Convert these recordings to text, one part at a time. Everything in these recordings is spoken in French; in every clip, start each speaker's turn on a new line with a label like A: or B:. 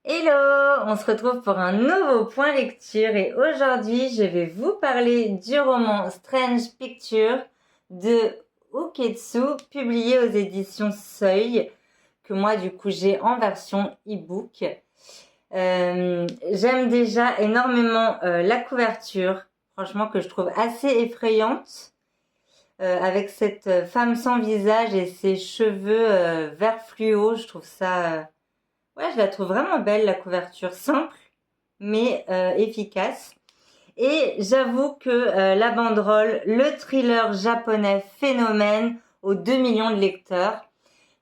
A: Hello, on se retrouve pour un nouveau point lecture et aujourd'hui je vais vous parler du roman Strange Pictures de Uketsu, publié aux éditions Seuil, que moi du coup j'ai en version e-book. J'aime déjà énormément la couverture, franchement que je trouve assez effrayante, avec cette femme sans visage et ses cheveux vert fluo, je trouve ça... Ouais, je la trouve vraiment belle, la couverture, simple mais efficace. Et j'avoue que la banderole, le thriller japonais phénomène aux 2 millions de lecteurs.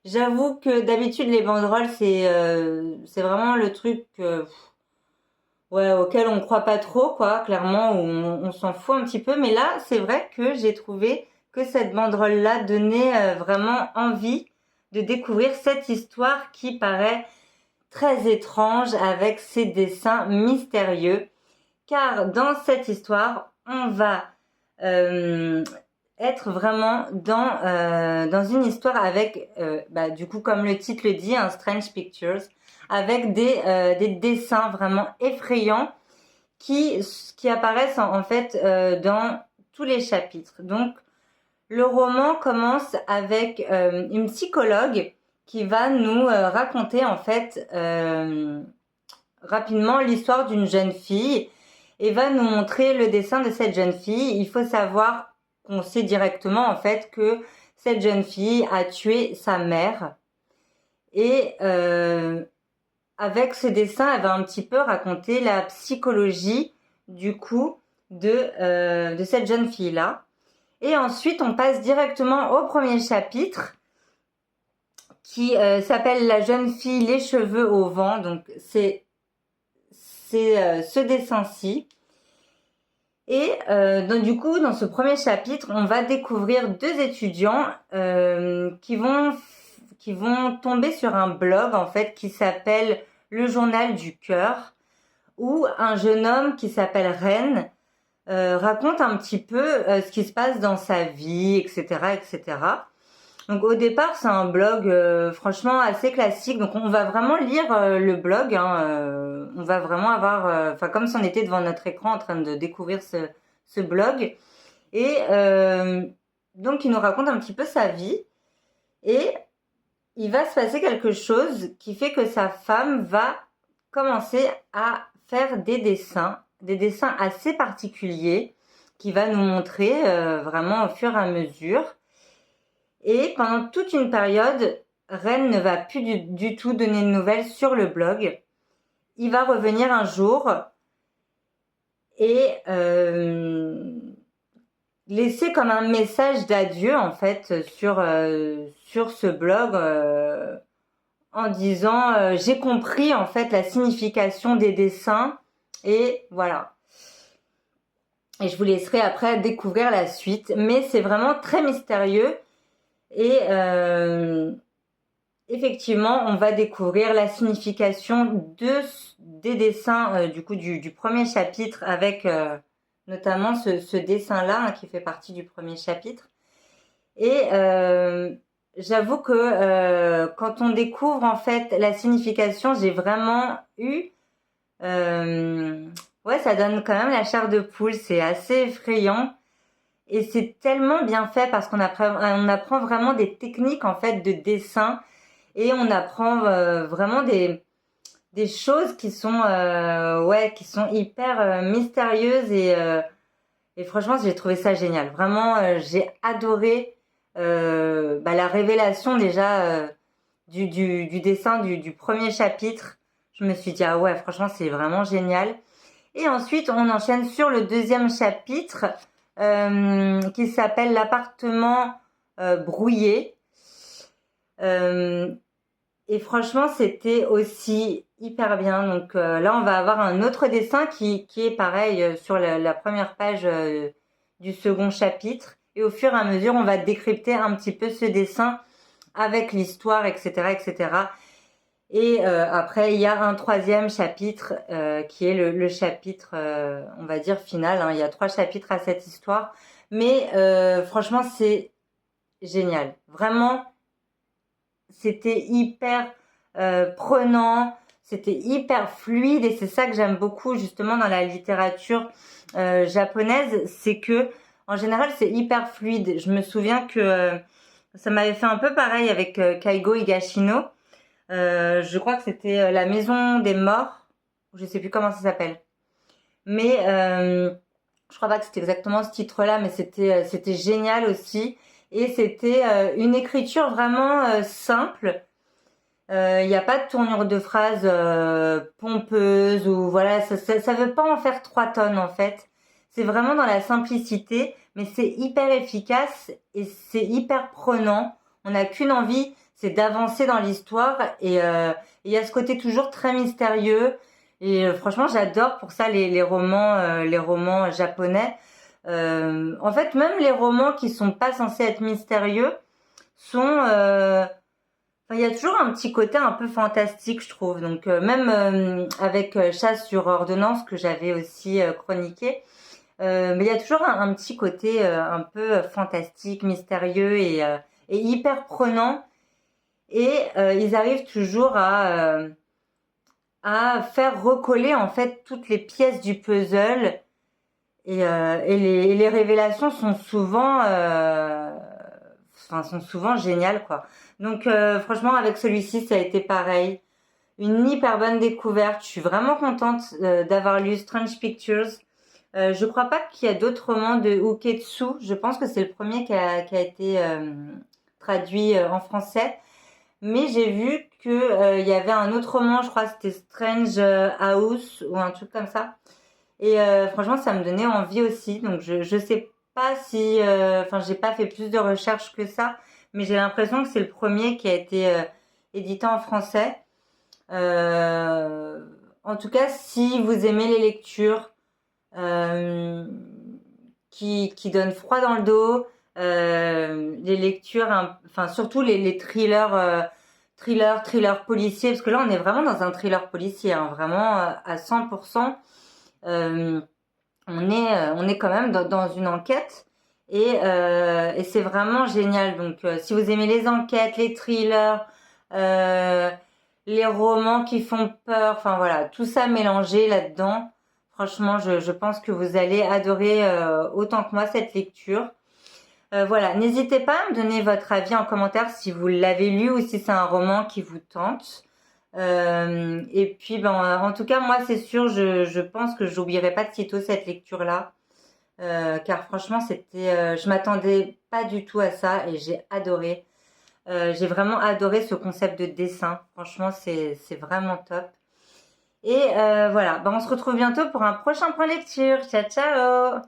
A: J'avoue que d'habitude les banderoles c'est vraiment le truc ouais, auquel on croit pas trop, quoi, clairement, où on s'en fout un petit peu. Mais là, c'est vrai que j'ai trouvé que cette banderole-là donnait vraiment envie de découvrir cette histoire qui paraît très étrange avec ses dessins mystérieux. Car dans cette histoire, on va être vraiment dans une histoire avec, du coup, comme le titre le dit, un Strange Pictures, avec des dessins vraiment effrayants qui apparaissent en fait dans tous les chapitres. Donc, le roman commence avec une psychologue qui va nous raconter en fait rapidement l'histoire d'une jeune fille et va nous montrer le dessin de cette jeune fille. Il faut savoir qu'on sait directement en fait que cette jeune fille a tué sa mère et avec ce dessin, elle va un petit peu raconter la psychologie du coup de cette jeune fille-là. Et ensuite, on passe directement au premier chapitre qui s'appelle La jeune fille, les cheveux au vent. Donc, c'est ce dessin-ci. Et donc, du coup, dans ce premier chapitre, on va découvrir deux étudiants qui vont tomber sur un blog, en fait, qui s'appelle Le Journal du Cœur, où un jeune homme qui s'appelle Ren raconte un petit peu ce qui se passe dans sa vie, etc., etc. Donc au départ, c'est un blog franchement assez classique. Donc on va vraiment lire le blog. On va vraiment avoir, comme si on était devant notre écran en train de découvrir ce blog. Et donc il nous raconte un petit peu sa vie. Et il va se passer quelque chose qui fait que sa femme va commencer à faire des dessins assez particuliers qui va nous montrer vraiment au fur et à mesure. Et pendant toute une période, Ren ne va plus du tout donner de nouvelles sur le blog. Il va revenir un jour et laisser comme un message d'adieu en fait sur ce blog en disant j'ai compris en fait la signification des dessins et voilà. Et je vous laisserai après découvrir la suite, mais c'est vraiment très mystérieux. Et effectivement, on va découvrir la signification des dessins du coup du premier chapitre avec notamment ce dessin-là qui fait partie du premier chapitre. Et j'avoue que quand on découvre en fait la signification, j'ai vraiment eu... ouais, ça donne quand même la chair de poule, c'est assez effrayant. Et c'est tellement bien fait parce qu'on apprend vraiment des techniques en fait de dessin et on apprend vraiment des choses qui sont qui sont hyper mystérieuses et franchement j'ai trouvé ça génial. Vraiment j'ai adoré la révélation déjà du dessin du premier chapitre. Je me suis dit ah ouais franchement c'est vraiment génial. Et ensuite on enchaîne sur le deuxième chapitre qui s'appelle l'appartement brouillé. Et franchement, c'était aussi hyper bien. Donc là, on va avoir un autre dessin qui est pareil sur la première page du second chapitre. Et au fur et à mesure, on va décrypter un petit peu ce dessin avec l'histoire, etc., etc. Et après, il y a un troisième chapitre qui est le chapitre, on va dire, final. Il y a 3 chapitres à cette histoire. Mais franchement, c'est génial. Vraiment, c'était hyper prenant. C'était hyper fluide et c'est ça que j'aime beaucoup justement dans la littérature japonaise, c'est que en général c'est hyper fluide. Je me souviens que ça m'avait fait un peu pareil avec Kaigo Higashino. Je crois que c'était La Maison des Morts, je sais plus comment ça s'appelle. Mais je crois pas que c'était exactement ce titre-là, mais c'était génial aussi. Et c'était une écriture vraiment simple. Il n'y a pas de tournure de phrase pompeuse ou voilà, ça veut pas en faire 3 tonnes en fait. C'est vraiment dans la simplicité, mais c'est hyper efficace et c'est hyper prenant. On n'a qu'une envie, c'est d'avancer dans l'histoire et il y a ce côté toujours très mystérieux. Et franchement, j'adore pour ça les romans japonais. En fait, même les romans qui sont pas censés être mystérieux sont enfin, il y a toujours un petit côté un peu fantastique, je trouve. Donc même avec Chasse sur ordonnance que j'avais aussi chroniqué, mais il y a toujours un petit côté un peu fantastique, mystérieux et hyper prenant. Et ils arrivent toujours à faire recoller en fait toutes les pièces du puzzle. Et les révélations sont sont souvent géniales quoi. Donc franchement avec celui-ci ça a été pareil, une hyper bonne découverte. Je suis vraiment contente d'avoir lu Strange Pictures. Je crois pas qu'il y a d'autres romans de Uketsu. Je pense que c'est le premier qui a été traduit en français. Mais j'ai vu que il y avait un autre roman, je crois que c'était Strange House ou un truc comme ça. Et franchement, ça me donnait envie aussi. Donc je sais pas si, enfin j'ai pas fait plus de recherches que ça, mais j'ai l'impression que c'est le premier qui a été édité en français. Euh, En tout cas, si vous aimez les lectures euh, qui donnent froid dans le dos, les lectures, enfin surtout les thrillers, thrillers policiers, parce que là on est vraiment dans un thriller policier, hein, vraiment à 100%. Euh, on est quand même dans une enquête et c'est vraiment génial. Donc, si vous aimez les enquêtes, les thrillers, euh, les romans qui font peur, enfin voilà, tout ça mélangé là-dedans, franchement, je pense que vous allez adorer autant que moi cette lecture. Voilà, n'hésitez pas à me donner votre avis en commentaire si vous l'avez lu ou si c'est un roman qui vous tente. Et puis, ben, en tout cas, moi, c'est sûr, je pense que j'oublierai pas de sitôt cette lecture-là, car franchement, je m'attendais pas du tout à ça et j'ai adoré. J'ai vraiment adoré ce concept de dessin. Franchement, c'est vraiment top. Et voilà, ben, on se retrouve bientôt pour un prochain point lecture. Ciao, ciao!